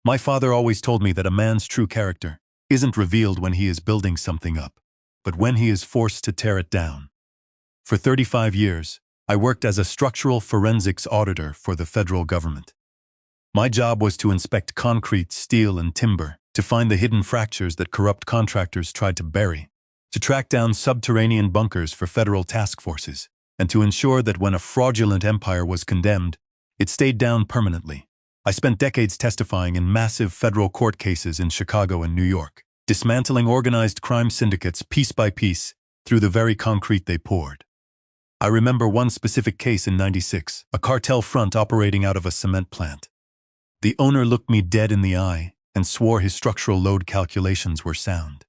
My father always told me that a man's true character isn't revealed when he is building something up, but when he is forced to tear it down. For 35 years, I worked as a structural forensics auditor for the federal government. My job was to inspect concrete, steel, and timber, to find the hidden fractures that corrupt contractors tried to bury, to track down subterranean bunkers for federal task forces, and to ensure that when a fraudulent empire was condemned, it stayed down permanently. I spent decades testifying in massive federal court cases in Chicago and New York, dismantling organized crime syndicates piece by piece through the very concrete they poured. I remember one specific case in '96, a cartel front operating out of a cement plant. The owner looked me dead in the eye and swore his structural load calculations were sound.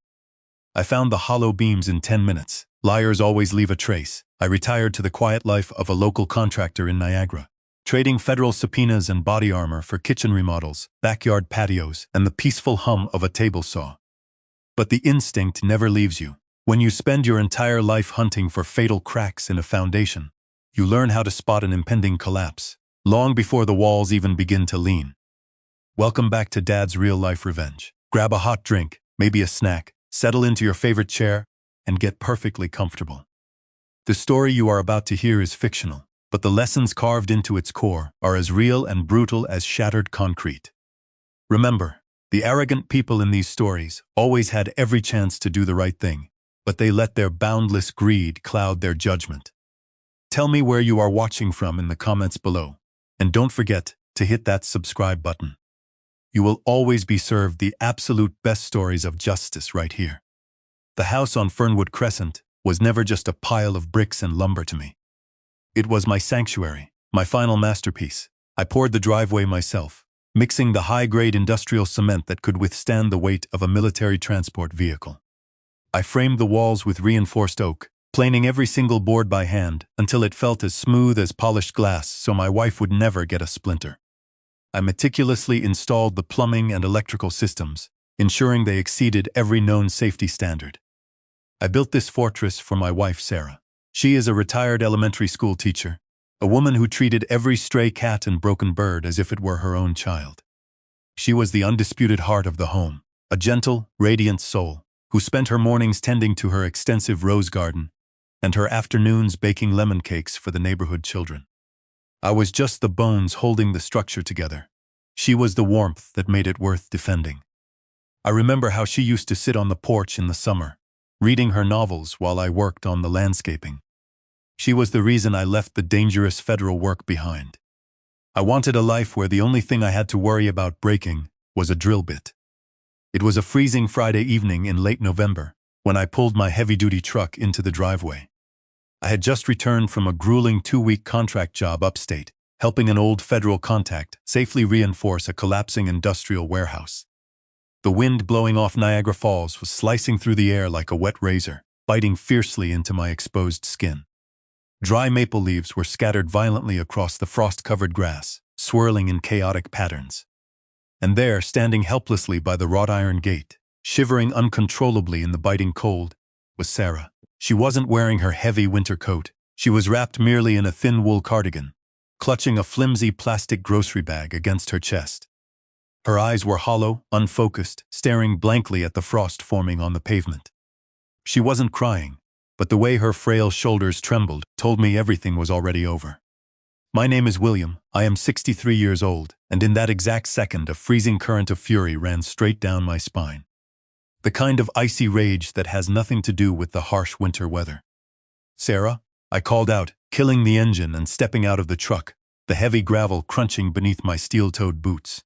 I found the hollow beams in 10 minutes. Liars always leave a trace. I retired to the quiet life of a local contractor in Niagara, trading federal subpoenas and body armor for kitchen remodels, backyard patios, and the peaceful hum of a table saw. But the instinct never leaves you. When you spend your entire life hunting for fatal cracks in a foundation, you learn how to spot an impending collapse, long before the walls even begin to lean. Welcome back to Dad's Real-Life Revenge. Grab a hot drink, maybe a snack, settle into your favorite chair, and get perfectly comfortable. The story you are about to hear is fictional, but the lessons carved into its core are as real and brutal as shattered concrete. Remember, the arrogant people in these stories always had every chance to do the right thing, but they let their boundless greed cloud their judgment. Tell me where you are watching from in the comments below, and don't forget to hit that subscribe button. You will always be served the absolute best stories of justice right here. The house on Fernwood Crescent was never just a pile of bricks and lumber to me. It was my sanctuary, my final masterpiece. I poured the driveway myself, mixing the high-grade industrial cement that could withstand the weight of a military transport vehicle. I framed the walls with reinforced oak, planing every single board by hand until it felt as smooth as polished glass so my wife would never get a splinter. I meticulously installed the plumbing and electrical systems, ensuring they exceeded every known safety standard. I built this fortress for my wife, Sarah. She is a retired elementary school teacher, a woman who treated every stray cat and broken bird as if it were her own child. She was the undisputed heart of the home, a gentle, radiant soul who spent her mornings tending to her extensive rose garden and her afternoons baking lemon cakes for the neighborhood children. I was just the bones holding the structure together. She was the warmth that made it worth defending. I remember how she used to sit on the porch in the summer, reading her novels while I worked on the landscaping. She was the reason I left the dangerous federal work behind. I wanted a life where the only thing I had to worry about breaking was a drill bit. It was a freezing Friday evening in late November when I pulled my heavy-duty truck into the driveway. I had just returned from a grueling 2-week contract job upstate, helping an old federal contact safely reinforce a collapsing industrial warehouse. The wind blowing off Niagara Falls was slicing through the air like a wet razor, biting fiercely into my exposed skin. Dry maple leaves were scattered violently across the frost-covered grass, swirling in chaotic patterns. And there, standing helplessly by the wrought iron gate, shivering uncontrollably in the biting cold, was Sarah. She wasn't wearing her heavy winter coat. She was wrapped merely in a thin wool cardigan, clutching a flimsy plastic grocery bag against her chest. Her eyes were hollow, unfocused, staring blankly at the frost forming on the pavement. She wasn't crying, but the way her frail shoulders trembled told me everything was already over. My name is William. I am 63 years old, and in that exact second a freezing current of fury ran straight down my spine. The kind of icy rage that has nothing to do with the harsh winter weather. "Sarah," I called out, killing the engine and stepping out of the truck, the heavy gravel crunching beneath my steel-toed boots.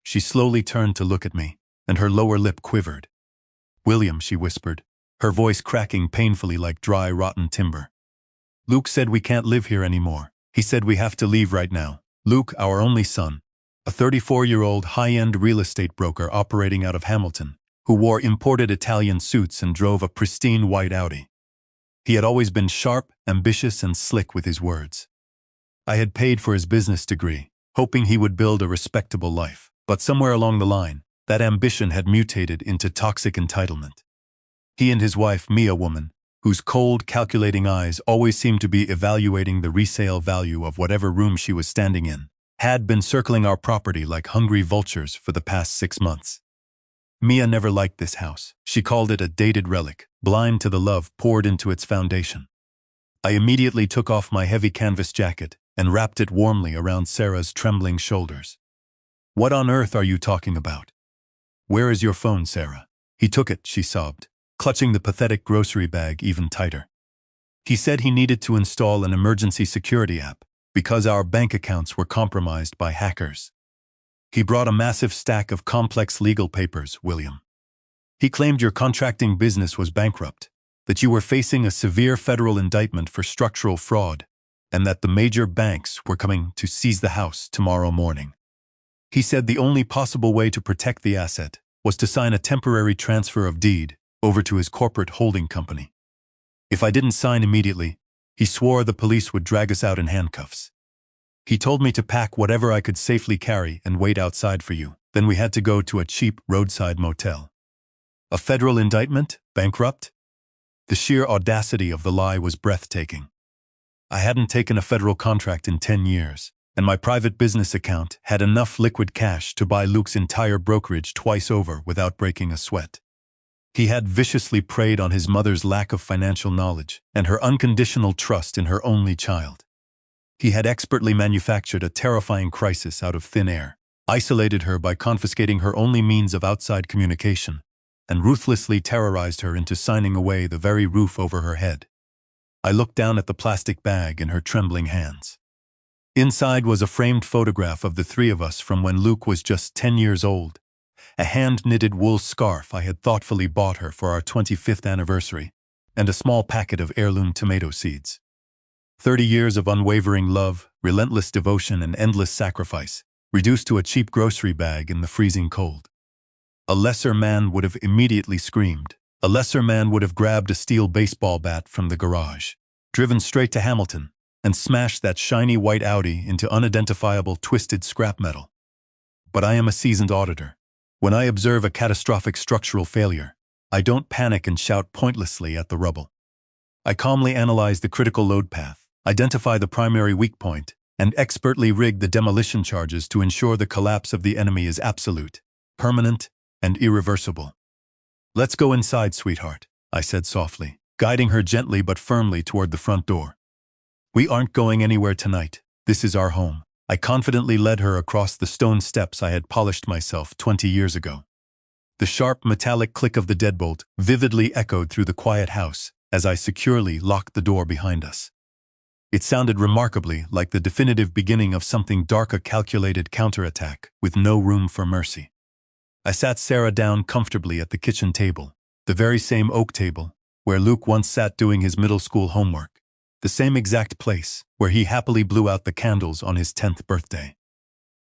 She slowly turned to look at me, and her lower lip quivered. "William," she whispered, her voice cracking painfully like dry, rotten timber. "Luke said we can't live here anymore. He said we have to leave right now." Luke, our only son, a 34-year-old high-end real estate broker operating out of Hamilton, who wore imported Italian suits and drove a pristine white Audi. He had always been sharp, ambitious, and slick with his words. I had paid for his business degree, hoping he would build a respectable life. But somewhere along the line, that ambition had mutated into toxic entitlement. He and his wife, me, a woman, whose cold, calculating eyes always seemed to be evaluating the resale value of whatever room she was standing in, had been circling our property like hungry vultures for the past 6 months. Mia never liked this house. She called it a dated relic, blind to the love poured into its foundation. I immediately took off my heavy canvas jacket and wrapped it warmly around Sarah's trembling shoulders. "What on earth are you talking about? Where is your phone, Sarah?" "He took it," she sobbed, clutching the pathetic grocery bag even tighter. "He said he needed to install an emergency security app because our bank accounts were compromised by hackers. He brought a massive stack of complex legal papers, William. He claimed your contracting business was bankrupt, that you were facing a severe federal indictment for structural fraud, and that the major banks were coming to seize the house tomorrow morning. He said the only possible way to protect the asset was to sign a temporary transfer of deed over to his corporate holding company. If I didn't sign immediately, he swore the police would drag us out in handcuffs. He told me to pack whatever I could safely carry and wait outside for you. Then we had to go to a cheap roadside motel." A federal indictment? Bankrupt? The sheer audacity of the lie was breathtaking. I hadn't taken a federal contract in 10 years, and my private business account had enough liquid cash to buy Luke's entire brokerage twice over without breaking a sweat. He had viciously preyed on his mother's lack of financial knowledge and her unconditional trust in her only child. He had expertly manufactured a terrifying crisis out of thin air, isolated her by confiscating her only means of outside communication, and ruthlessly terrorized her into signing away the very roof over her head. I looked down at the plastic bag in her trembling hands. Inside was a framed photograph of the three of us from when Luke was just 10 years old, a hand-knitted wool scarf I had thoughtfully bought her for our 25th anniversary, and a small packet of heirloom tomato seeds. 30 years of unwavering love, relentless devotion, and endless sacrifice, reduced to a cheap grocery bag in the freezing cold. A lesser man would have immediately screamed. A lesser man would have grabbed a steel baseball bat from the garage, driven straight to Hamilton, and smashed that shiny white Audi into unidentifiable twisted scrap metal. But I am a seasoned auditor. When I observe a catastrophic structural failure, I don't panic and shout pointlessly at the rubble. I calmly analyze the critical load path, identify the primary weak point, and expertly rig the demolition charges to ensure the collapse of the enemy is absolute, permanent, and irreversible. "Let's go inside, sweetheart," I said softly, guiding her gently but firmly toward the front door. "We aren't going anywhere tonight. This is our home." I confidently led her across the stone steps I had polished myself 20 years ago. The sharp metallic click of the deadbolt vividly echoed through the quiet house as I securely locked the door behind us. It sounded remarkably like the definitive beginning of something dark, a calculated counterattack with no room for mercy. I sat Sarah down comfortably at the kitchen table, the very same oak table where Luke once sat doing his middle school homework. The same exact place where he happily blew out the candles on his 10th birthday.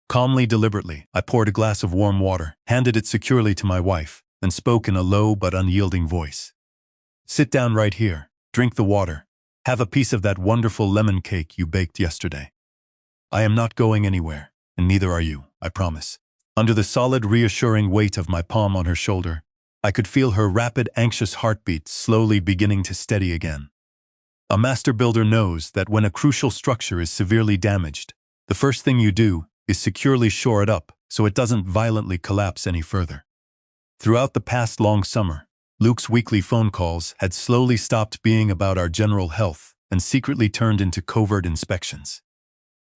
Calmly, deliberately, I poured a glass of warm water, handed it securely to my wife, and spoke in a low but unyielding voice. "Sit down right here, drink the water, have a piece of that wonderful lemon cake you baked yesterday. I am not going anywhere, and neither are you, I promise." Under the solid, reassuring weight of my palm on her shoulder, I could feel her rapid, anxious heartbeat slowly beginning to steady again. A master builder knows that when a crucial structure is severely damaged, the first thing you do is securely shore it up so it doesn't violently collapse any further. Throughout the past long summer, Luke's weekly phone calls had slowly stopped being about our general health and secretly turned into covert inspections.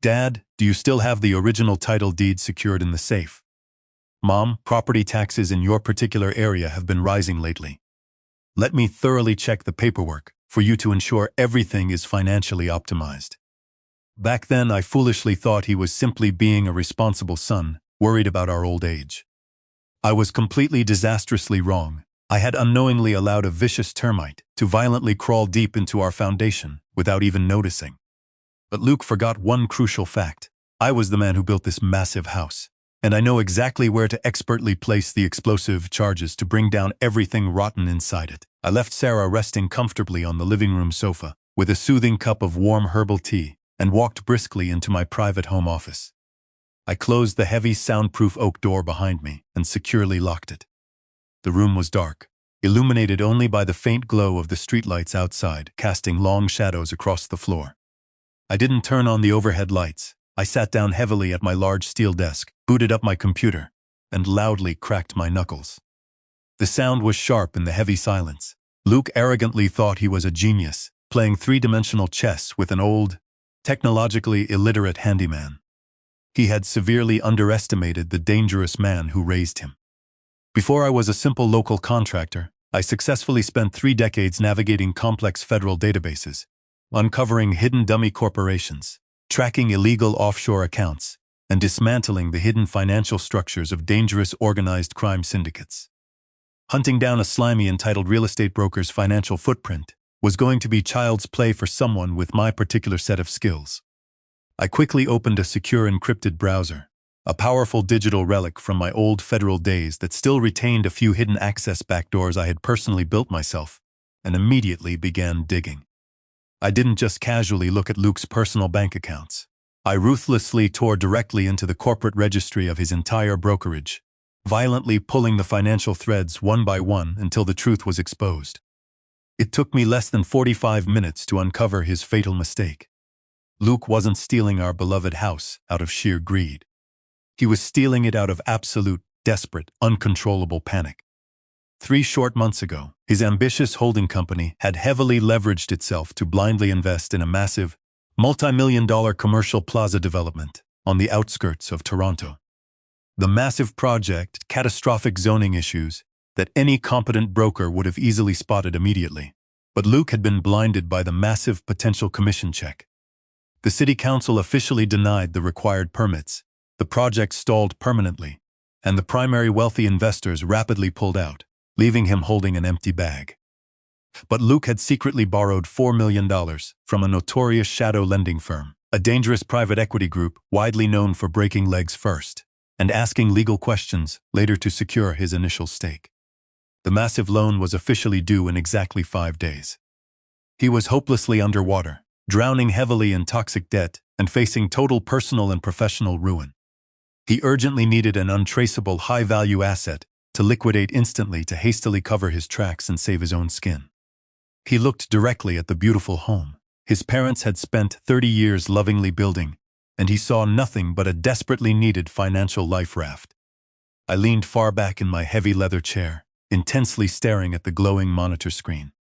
"Dad, do you still have the original title deed secured in the safe? Mom, property taxes in your particular area have been rising lately. Let me thoroughly check the paperwork for you to ensure everything is financially optimized." Back then, I foolishly thought he was simply being a responsible son, worried about our old age. I was completely disastrously wrong. I had unknowingly allowed a vicious termite to violently crawl deep into our foundation without even noticing. But Luke forgot one crucial fact. I was the man who built this massive house, and I know exactly where to expertly place the explosive charges to bring down everything rotten inside it. I left Sarah resting comfortably on the living room sofa with a soothing cup of warm herbal tea and walked briskly into my private home office. I closed the heavy, soundproof oak door behind me and securely locked it. The room was dark, illuminated only by the faint glow of the streetlights outside, casting long shadows across the floor. I didn't turn on the overhead lights. I sat down heavily at my large steel desk, booted up my computer, and loudly cracked my knuckles. The sound was sharp in the heavy silence. Luke arrogantly thought he was a genius, playing three-dimensional chess with an old, technologically illiterate handyman. He had severely underestimated the dangerous man who raised him. Before I was a simple local contractor, I successfully spent 3 decades navigating complex federal databases, uncovering hidden dummy corporations, tracking illegal offshore accounts, and dismantling the hidden financial structures of dangerous organized crime syndicates. Hunting down a slimy entitled real estate broker's financial footprint was going to be child's play for someone with my particular set of skills. I quickly opened a secure encrypted browser, a powerful digital relic from my old federal days that still retained a few hidden access backdoors I had personally built myself, and immediately began digging. I didn't just casually look at Luke's personal bank accounts. I ruthlessly tore directly into the corporate registry of his entire brokerage, violently pulling the financial threads one by one until the truth was exposed. It took me less than 45 minutes to uncover his fatal mistake. Luke wasn't stealing our beloved house out of sheer greed. He was stealing it out of absolute, desperate, uncontrollable panic. 3 short months ago, his ambitious holding company had heavily leveraged itself to blindly invest in a massive, multi-million-dollar commercial plaza development on the outskirts of Toronto. The massive project, catastrophic zoning issues that any competent broker would have easily spotted immediately. But Luke had been blinded by the massive potential commission check. The city council officially denied the required permits, the project stalled permanently, and the primary wealthy investors rapidly pulled out, leaving him holding an empty bag. But Luke had secretly borrowed $4 million from a notorious shadow lending firm, a dangerous private equity group widely known for breaking legs first and asking legal questions later to secure his initial stake. The massive loan was officially due in exactly 5 days. He was hopelessly underwater, drowning heavily in toxic debt and facing total personal and professional ruin. He urgently needed an untraceable high-value asset to liquidate instantly to hastily cover his tracks and save his own skin. He looked directly at the beautiful home his parents had spent 30 years lovingly building, and he saw nothing but a desperately needed financial life raft. I leaned far back in my heavy leather chair, intensely staring at the glowing monitor screen.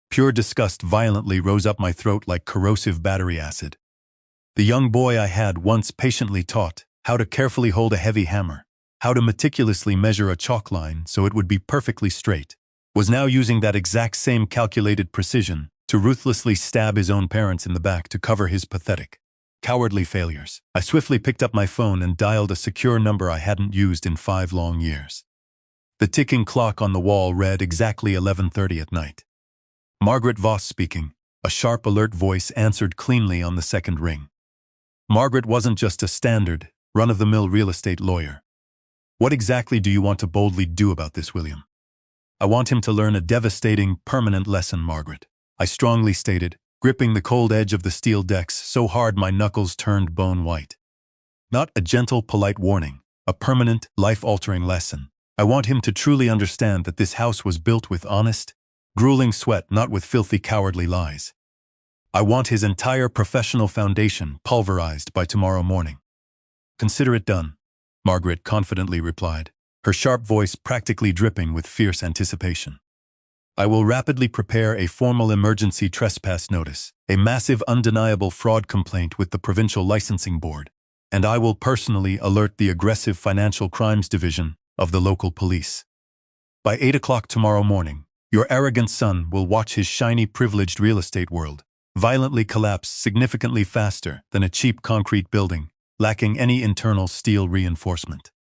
Pure disgust violently rose up my throat like corrosive battery acid. The young boy I had once patiently taught how to carefully hold a heavy hammer, how to meticulously measure a chalk line so it would be perfectly straight, was now using that exact same calculated precision to ruthlessly stab his own parents in the back to cover his pathetic, cowardly failures. I swiftly picked up my phone and dialed a secure number I hadn't used in 5 long years. The ticking clock on the wall read exactly 11:30 at night. Margaret Voss speaking. A sharp, alert voice answered cleanly on the second ring. Margaret wasn't just a standard, run-of-the-mill real estate lawyer. What exactly do you want to boldly do about this, William? I want him to learn a devastating, permanent lesson, Margaret, I strongly stated, gripping the cold edge of the steel decks so hard my knuckles turned bone white. Not a gentle, polite warning, a permanent, life-altering lesson. I want him to truly understand that this house was built with honest, grueling sweat, not with filthy, cowardly lies. I want his entire professional foundation pulverized by tomorrow morning. Consider it done, Margaret confidently replied, her sharp voice practically dripping with fierce anticipation. I will rapidly prepare a formal emergency trespass notice, a massive undeniable fraud complaint with the Provincial Licensing Board, and I will personally alert the Aggressive Financial Crimes Division of the local police. By 8 o'clock tomorrow morning, your arrogant son will watch his shiny privileged real estate world violently collapse significantly faster than a cheap concrete building, lacking any internal steel reinforcement.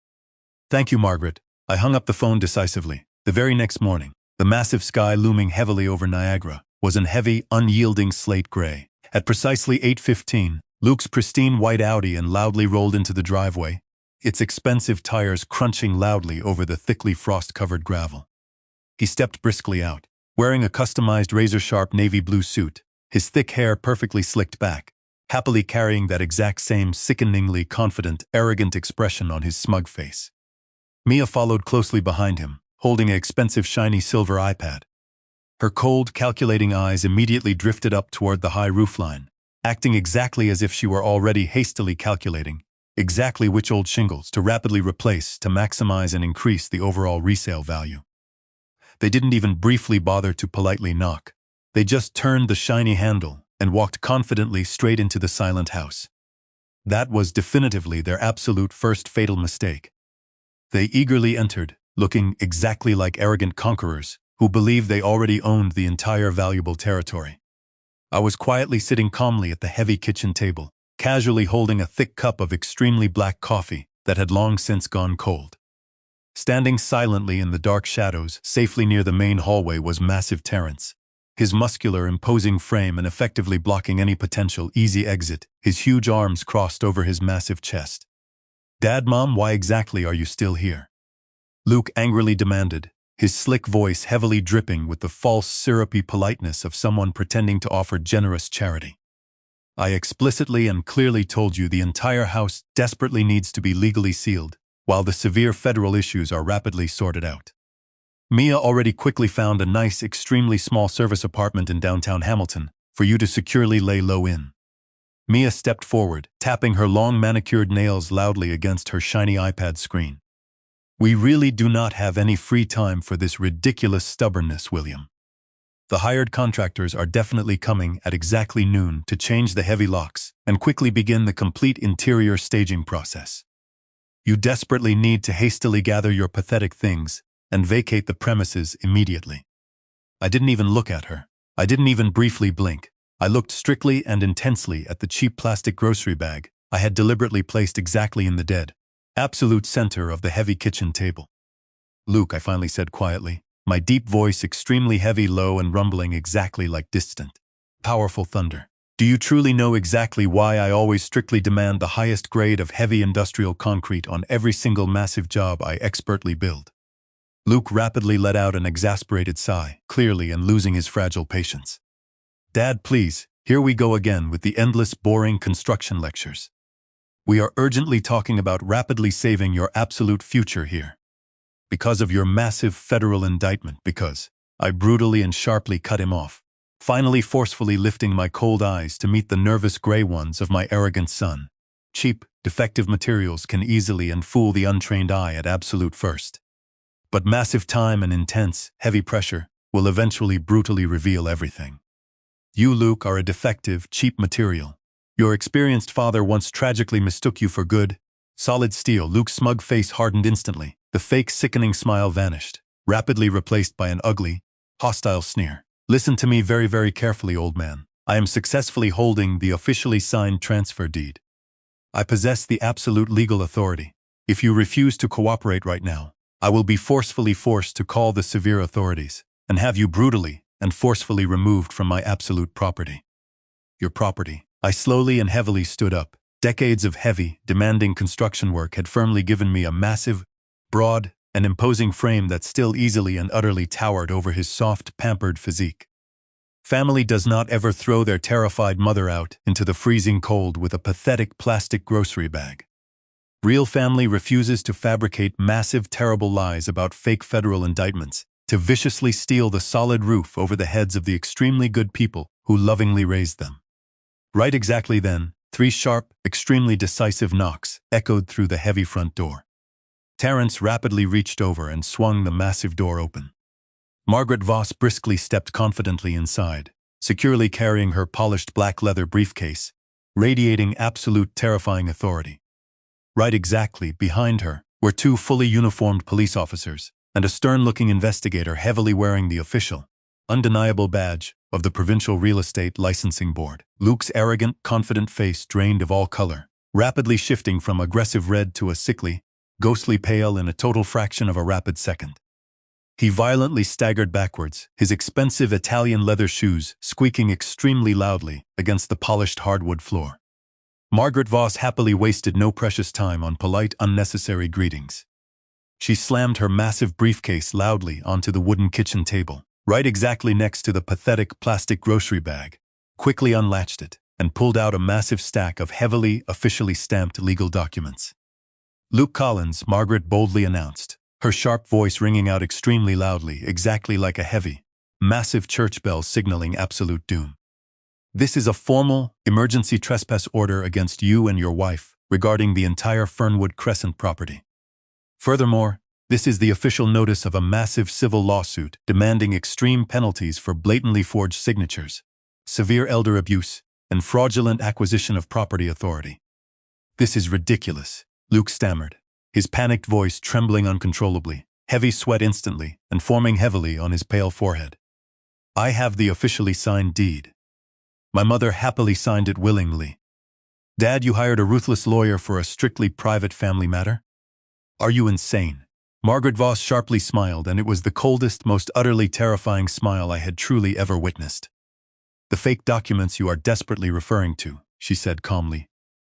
Thank you, Margaret. I hung up the phone decisively. The very next morning, the massive sky looming heavily over Niagara was in heavy, unyielding slate gray. At precisely 8:15, Luke's pristine white Audi and loudly rolled into the driveway, its expensive tires crunching loudly over the thickly frost-covered gravel. He stepped briskly out, wearing a customized razor-sharp navy blue suit, his thick hair perfectly slicked back, happily carrying that exact same sickeningly confident, arrogant expression on his smug face. Mia followed closely behind him, holding an expensive shiny silver iPad. Her cold, calculating eyes immediately drifted up toward the high roofline, acting exactly as if she were already hastily calculating exactly which old shingles to rapidly replace to maximize and increase the overall resale value. They didn't even briefly bother to politely knock. They just turned the shiny handle and walked confidently straight into the silent house. That was definitively their absolute first fatal mistake. They eagerly entered, looking exactly like arrogant conquerors who believed they already owned the entire valuable territory. I was quietly sitting calmly at the heavy kitchen table, casually holding a thick cup of extremely black coffee that had long since gone cold. Standing silently in the dark shadows, safely near the main hallway, was massive Terrence. His muscular, imposing frame and effectively blocking any potential easy exit, his huge arms crossed over his massive chest. "Dad, Mom, why exactly are you still here?" Luke angrily demanded, his slick voice heavily dripping with the false, syrupy politeness of someone pretending to offer generous charity. "I explicitly and clearly told you the entire house desperately needs to be legally sealed, while the severe federal issues are rapidly sorted out." Mia already quickly found a nice, extremely small service apartment in downtown Hamilton for you to securely lay low in. Mia stepped forward, tapping her long manicured nails loudly against her shiny iPad screen. "We really do not have any free time for this ridiculous stubbornness, William. The hired contractors are definitely coming at exactly noon to change the heavy locks and quickly begin the complete interior staging process. You desperately need to hastily gather your pathetic things and vacate the premises immediately." I didn't even look at her. I didn't even briefly blink. I looked strictly and intensely at the cheap plastic grocery bag I had deliberately placed exactly in the dead, absolute center of the heavy kitchen table. "Luke," I finally said quietly, my deep voice extremely heavy, low, and rumbling exactly like distant, powerful thunder. "Do you truly know exactly why I always strictly demand the highest grade of heavy industrial concrete on every single massive job I expertly build?" Luke rapidly let out an exasperated sigh, clearly and losing his fragile patience. "Dad, please, here we go again with the endless, boring construction lectures. We are urgently talking about rapidly saving your absolute future here. Because of your massive federal indictment, because..." I brutally and sharply cut him off, finally forcefully lifting my cold eyes to meet the nervous gray ones of my arrogant son. Cheap, defective materials can easily and fool the untrained eye at absolute first. But massive time and intense, heavy pressure will eventually brutally reveal everything. You, Luke, are a defective, cheap material. Your experienced father once tragically mistook you for good, solid steel. Luke's smug face hardened instantly. The fake, sickening smile vanished, rapidly replaced by an ugly, hostile sneer. "Listen to me very, very carefully, old man. I am successfully holding the officially signed transfer deed. I possess the absolute legal authority. If you refuse to cooperate right now, I will be forcefully forced to call the severe authorities and have you brutally and forcefully removed from my absolute property." "Your property." I slowly and heavily stood up. Decades of heavy, demanding construction work had firmly given me a massive, broad, and imposing frame that still easily and utterly towered over his soft, pampered physique. Family does not ever throw their terrified mother out into the freezing cold with a pathetic plastic grocery bag. Real family refuses to fabricate massive, terrible lies about fake federal indictments to viciously steal the solid roof over the heads of the extremely good people who lovingly raised them. Right exactly then, 3 sharp, extremely decisive knocks echoed through the heavy front door. Terrence rapidly reached over and swung the massive door open. Margaret Voss briskly stepped confidently inside, securely carrying her polished black leather briefcase, radiating absolute terrifying authority. Right exactly behind her were 2 fully uniformed police officers and a stern-looking investigator heavily wearing the official, undeniable badge of the Provincial Real Estate Licensing Board. Luke's arrogant, confident face drained of all color, rapidly shifting from aggressive red to a sickly, ghostly pale in a total fraction of a rapid second. He violently staggered backwards, his expensive Italian leather shoes squeaking extremely loudly against the polished hardwood floor. Margaret Voss happily wasted no precious time on polite, unnecessary greetings. She slammed her massive briefcase loudly onto the wooden kitchen table, right exactly next to the pathetic plastic grocery bag, quickly unlatched it, and pulled out a massive stack of heavily, officially stamped legal documents. "Luke Collins," Margaret boldly announced, her sharp voice ringing out extremely loudly, exactly like a heavy, massive church bell signaling absolute doom. This is a formal, emergency trespass order against you and your wife regarding the entire Fernwood Crescent property. Furthermore, this is the official notice of a massive civil lawsuit demanding extreme penalties for blatantly forged signatures, severe elder abuse, and fraudulent acquisition of property authority. This is ridiculous, Luke stammered, his panicked voice trembling uncontrollably, heavy sweat instantly, and forming heavily on his pale forehead. I have the officially signed deed. My mother happily signed it willingly. Dad, you hired a ruthless lawyer for a strictly private family matter? Are you insane? Margaret Voss sharply smiled, and it was the coldest, most utterly terrifying smile I had truly ever witnessed. The fake documents you are desperately referring to, she said calmly,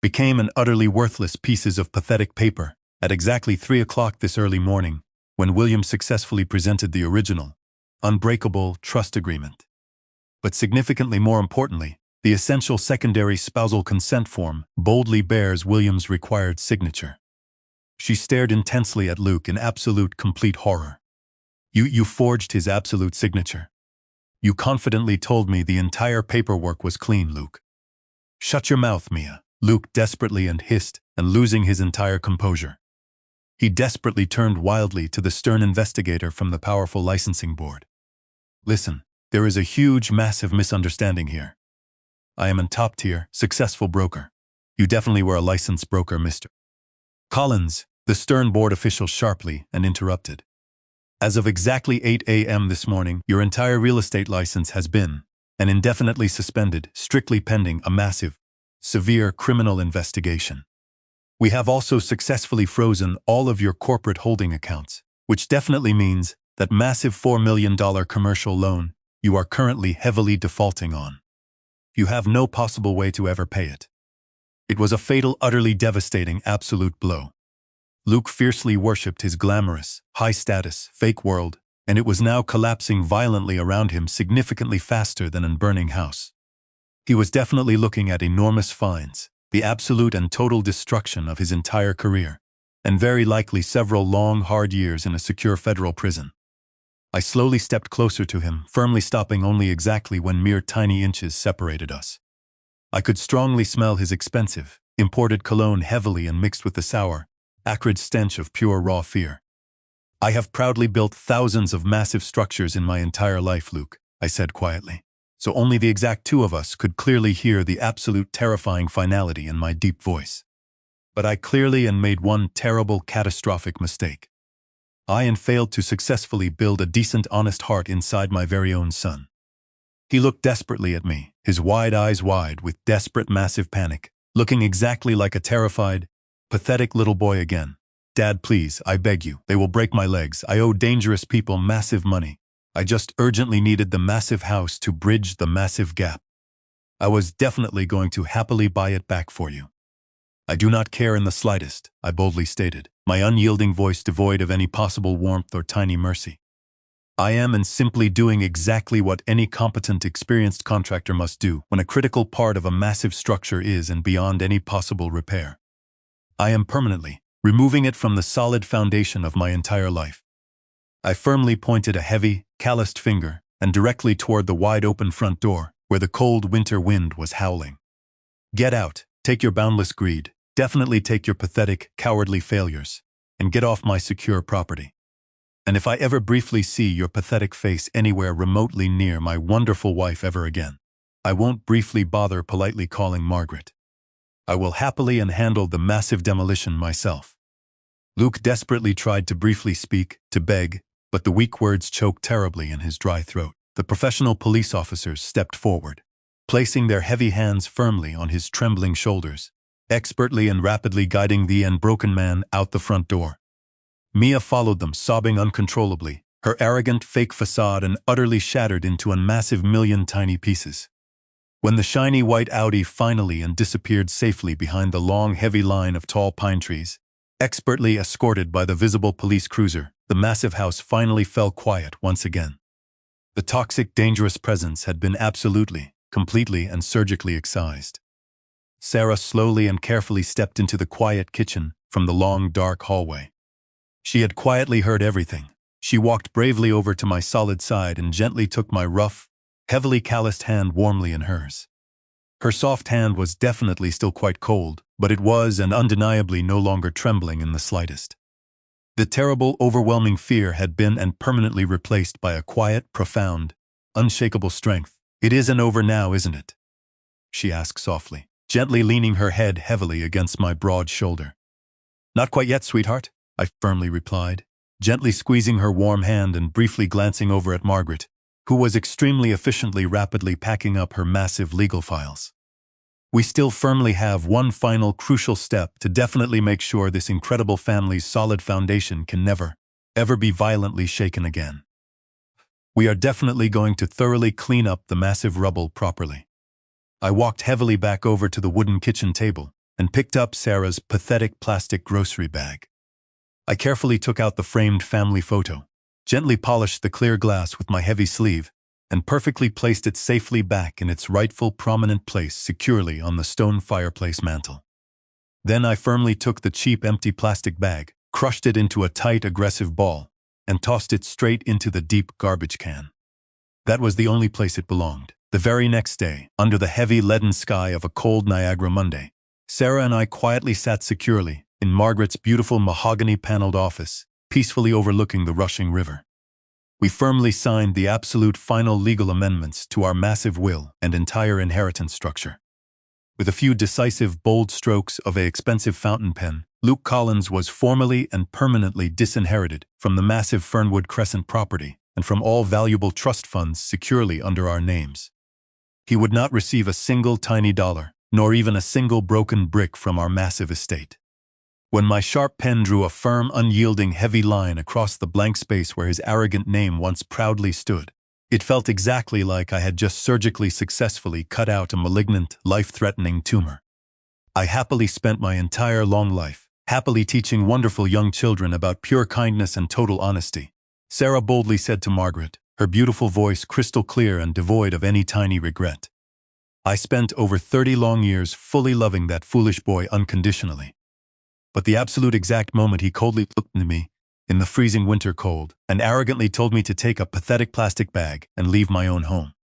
became an utterly worthless pieces of pathetic paper at exactly 3 o'clock this early morning, when William successfully presented the original, unbreakable trust agreement. But significantly more importantly, the essential secondary spousal consent form boldly bears William's required signature. She stared intensely at Luke in absolute complete horror. You forged his absolute signature. You confidently told me the entire paperwork was clean, Luke. Shut your mouth, Mia, Luke desperately and hissed, and losing his entire composure. He desperately turned wildly to the stern investigator from the powerful licensing board. Listen, there is a huge, massive misunderstanding here. I am a top-tier, successful broker. You definitely were a licensed broker, Mr. Collins, the stern board official sharply and interrupted. As of exactly 8 a.m. this morning, your entire real estate license has been and indefinitely suspended, strictly pending a massive, severe criminal investigation. We have also successfully frozen all of your corporate holding accounts, which definitely means that massive $4 million commercial loan you are currently heavily defaulting on. You have no possible way to ever pay it. It was a fatal, utterly devastating, absolute blow. Luke fiercely worshipped his glamorous, high-status, fake world, and it was now collapsing violently around him significantly faster than a burning house. He was definitely looking at enormous fines, the absolute and total destruction of his entire career, and very likely several long, hard years in a secure federal prison. I slowly stepped closer to him, firmly stopping only exactly when mere tiny inches separated us. I could strongly smell his expensive, imported cologne heavily and mixed with the sour, acrid stench of pure raw fear. I have proudly built thousands of massive structures in my entire life, Luke, I said quietly, so only the exact two of us could clearly hear the absolute terrifying finality in my deep voice. But I clearly and made one terrible, catastrophic mistake. I failed to successfully build a decent, honest heart inside my very own son. He looked desperately at me, his wide eyes wide with desperate, massive panic, looking exactly like a terrified, pathetic little boy again. Dad, please, I beg you, they will break my legs. I owe dangerous people massive money. I just urgently needed the massive house to bridge the massive gap. I was definitely going to happily buy it back for you. I do not care in the slightest, I boldly stated, my unyielding voice devoid of any possible warmth or tiny mercy. I am and simply doing exactly what any competent, experienced contractor must do when a critical part of a massive structure is and beyond any possible repair. I am permanently removing it from the solid foundation of my entire life. I firmly pointed a heavy, calloused finger and directly toward the wide-open front door where the cold winter wind was howling. Get out, take your boundless greed, definitely take your pathetic, cowardly failures, and get off my secure property. And if I ever briefly see your pathetic face anywhere remotely near my wonderful wife ever again, I won't briefly bother politely calling Margaret. I will happily and handle the massive demolition myself. Luke desperately tried to briefly speak, to beg, but the weak words choked terribly in his dry throat. The professional police officers stepped forward, placing their heavy hands firmly on his trembling shoulders, expertly and rapidly guiding the broken man out the front door. Mia followed them, sobbing uncontrollably, her arrogant, fake facade utterly shattered into a massive million tiny pieces. When the shiny white Audi finally disappeared safely behind the long, heavy line of tall pine trees, expertly escorted by the visible police cruiser, the massive house finally fell quiet once again. The toxic, dangerous presence had been absolutely, completely and surgically excised. Sarah slowly and carefully stepped into the quiet kitchen from the long, dark hallway. She had quietly heard everything. She walked bravely over to my solid side and gently took my rough, heavily calloused hand warmly in hers. Her soft hand was definitely still quite cold, but it was and undeniably no longer trembling in the slightest. The terrible, overwhelming fear had been and permanently replaced by a quiet, profound, unshakable strength. "It isn't over now, isn't it?" she asked softly, gently leaning her head heavily against my broad shoulder. "Not quite yet, sweetheart," I firmly replied, gently squeezing her warm hand and briefly glancing over at Margaret, who was extremely efficiently rapidly packing up her massive legal files. "We still firmly have one final crucial step to definitely make sure this incredible family's solid foundation can never, ever be violently shaken again. We are definitely going to thoroughly clean up the massive rubble properly." I walked heavily back over to the wooden kitchen table and picked up Sarah's pathetic plastic grocery bag. I carefully took out the framed family photo, gently polished the clear glass with my heavy sleeve, and perfectly placed it safely back in its rightful prominent place securely on the stone fireplace mantel. Then I firmly took the cheap empty plastic bag, crushed it into a tight aggressive ball, and tossed it straight into the deep garbage can. That was the only place it belonged. The very next day, under the heavy leaden sky of a cold Niagara Monday, Sarah and I quietly sat securely in Margaret's beautiful mahogany-paneled office, peacefully overlooking the rushing river. We firmly signed the absolute final legal amendments to our massive will and entire inheritance structure. With a few decisive, bold strokes of an expensive fountain pen, Luke Collins was formally and permanently disinherited from the massive Fernwood Crescent property and from all valuable trust funds securely under our names. He would not receive a single tiny dollar, nor even a single broken brick from our massive estate. When my sharp pen drew a firm, unyielding, heavy line across the blank space where his arrogant name once proudly stood, it felt exactly like I had just surgically successfully cut out a malignant, life-threatening tumor. I happily spent my entire long life, happily teaching wonderful young children about pure kindness and total honesty, Sarah boldly said to Margaret, her beautiful voice crystal clear and devoid of any tiny regret. I spent over 30 long years fully loving that foolish boy unconditionally. But the absolute exact moment he coldly looked at me, in the freezing winter cold, and arrogantly told me to take a pathetic plastic bag and leave my own home,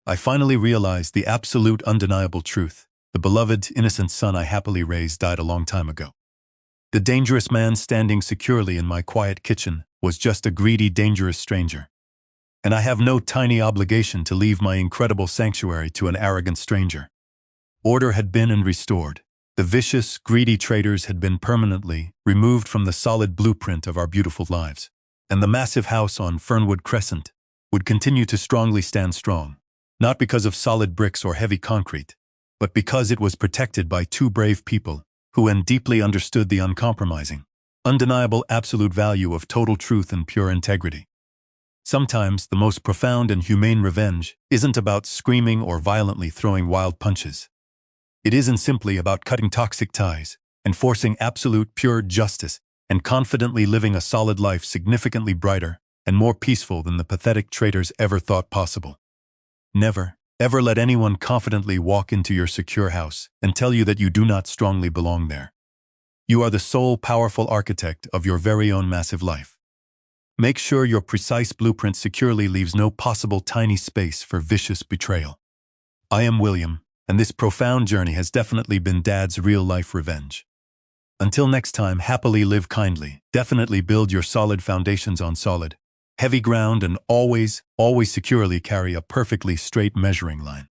I finally realized the absolute undeniable truth. The beloved, innocent son I happily raised died a long time ago. The dangerous man standing securely in my quiet kitchen was just a greedy, dangerous stranger. And I have no tiny obligation to leave my incredible sanctuary to an arrogant stranger. Order had been and restored. The vicious, greedy traitors had been permanently removed from the solid blueprint of our beautiful lives. And the massive house on Fernwood Crescent would continue to strongly stand strong, not because of solid bricks or heavy concrete, but because it was protected by two brave people who deeply understood the uncompromising, undeniable absolute value of total truth and pure integrity. Sometimes the most profound and humane revenge isn't about screaming or violently throwing wild punches. It isn't simply about cutting toxic ties, enforcing absolute pure justice, and confidently living a solid life significantly brighter and more peaceful than the pathetic traitors ever thought possible. Never, ever let anyone confidently walk into your secure house and tell you that you do not strongly belong there. You are the sole powerful architect of your very own massive life. Make sure your precise blueprint securely leaves no possible tiny space for vicious betrayal. I am William, and this profound journey has definitely been Dad's real-life revenge. Until next time, happily live kindly, definitely build your solid foundations on solid, heavy ground, and always, always securely carry a perfectly straight measuring line.